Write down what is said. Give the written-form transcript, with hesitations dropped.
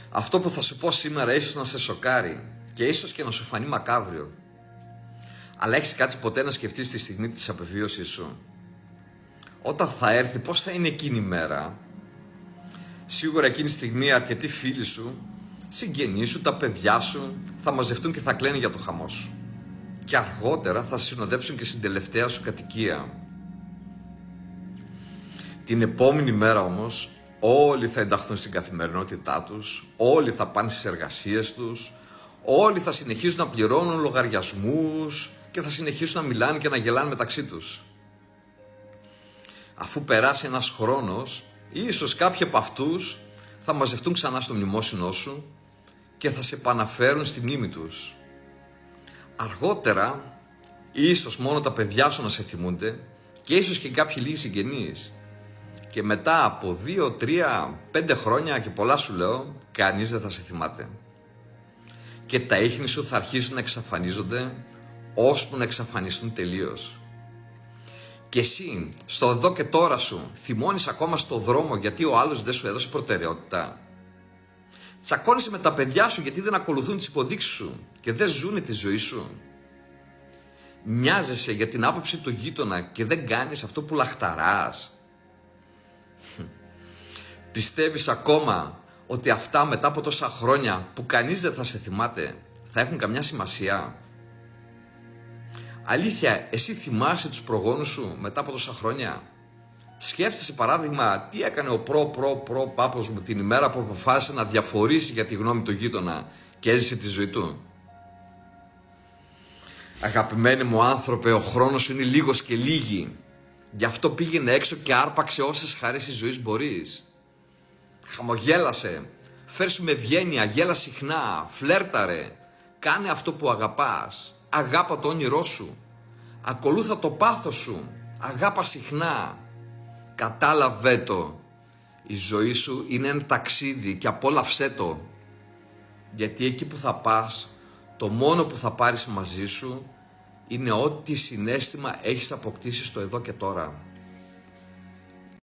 Αυτό που θα σου πω σήμερα ίσως να σε σοκάρει και ίσως και να σου φανεί μακάβριο. Αλλά έχεις κάτσει ποτέ να σκεφτείς τη στιγμή της απεβίωσης σου? Όταν θα έρθει, πώς θα είναι εκείνη η μέρα? Σίγουρα εκείνη τη στιγμή αρκετοί φίλοι σου, συγγενείς σου, τα παιδιά σου θα μαζευτούν και θα κλαίνουν για το χαμό σου. Και αργότερα θα συνοδέψουν και στην τελευταία σου κατοικία. Την επόμενη μέρα όμως όλοι θα ενταχθούν στην καθημερινότητά τους, όλοι θα πάνε στις εργασίες τους, όλοι θα συνεχίσουν να πληρώνουν λογαριασμούς και θα συνεχίσουν να μιλάνε και να γελάνε μεταξύ τους. Αφού περάσει ένας χρόνος, ίσως κάποιοι από αυτούς θα μαζευτούν ξανά στο μνημόσυνό σου και θα σε επαναφέρουν στη μνήμη τους. Αργότερα, ίσως μόνο τα παιδιά σου να σε θυμούνται και ίσως και κάποιοι λίγοι συγγενείς. Και μετά από 2, 3, 5 χρόνια και πολλά σου λέω, κανείς δεν θα σε θυμάται. Και τα ίχνη σου θα αρχίσουν να εξαφανίζονται, ώσπου να εξαφανιστούν τελείως. Και εσύ, στο εδώ και τώρα σου, θυμώνεις ακόμα στο δρόμο γιατί ο άλλος δεν σου έδωσε προτεραιότητα. Τσακώνεσαι με τα παιδιά σου γιατί δεν ακολουθούν τις υποδείξεις σου και δεν ζουνε τη ζωή σου. Νοιάζεσαι για την άποψη του γείτονα και δεν κάνεις αυτό που λαχταράς. Πιστεύεις ακόμα ότι αυτά μετά από τόσα χρόνια που κανείς δεν θα σε θυμάται θα έχουν καμιά σημασία? Αλήθεια, εσύ θυμάσαι τους προγόνους σου μετά από τόσα χρόνια? Σκέφτεσαι παράδειγμα τι έκανε ο προ πάπος μου την ημέρα που αποφάσισε να διαφορήσει για τη γνώμη του γείτονα και έζησε τη ζωή του? Αγαπημένοι μου άνθρωπε, ο χρόνος σου είναι λίγος και λίγοι. Γι' αυτό πήγαινε έξω και άρπαξε όσες χαρές της ζωής μπορείς. Χαμογέλασε, φέρσου με ευγένεια, γέλα συχνά, φλέρταρε, κάνε αυτό που αγαπάς, αγάπα το όνειρό σου, ακολούθα το πάθος σου, αγάπα συχνά. Κατάλαβε το, η ζωή σου είναι ένα ταξίδι και απόλαυσέ το. Γιατί εκεί που θα πας, το μόνο που θα πάρεις μαζί σου είναι ό,τι συναίσθημα έχεις αποκτήσει στο εδώ και τώρα.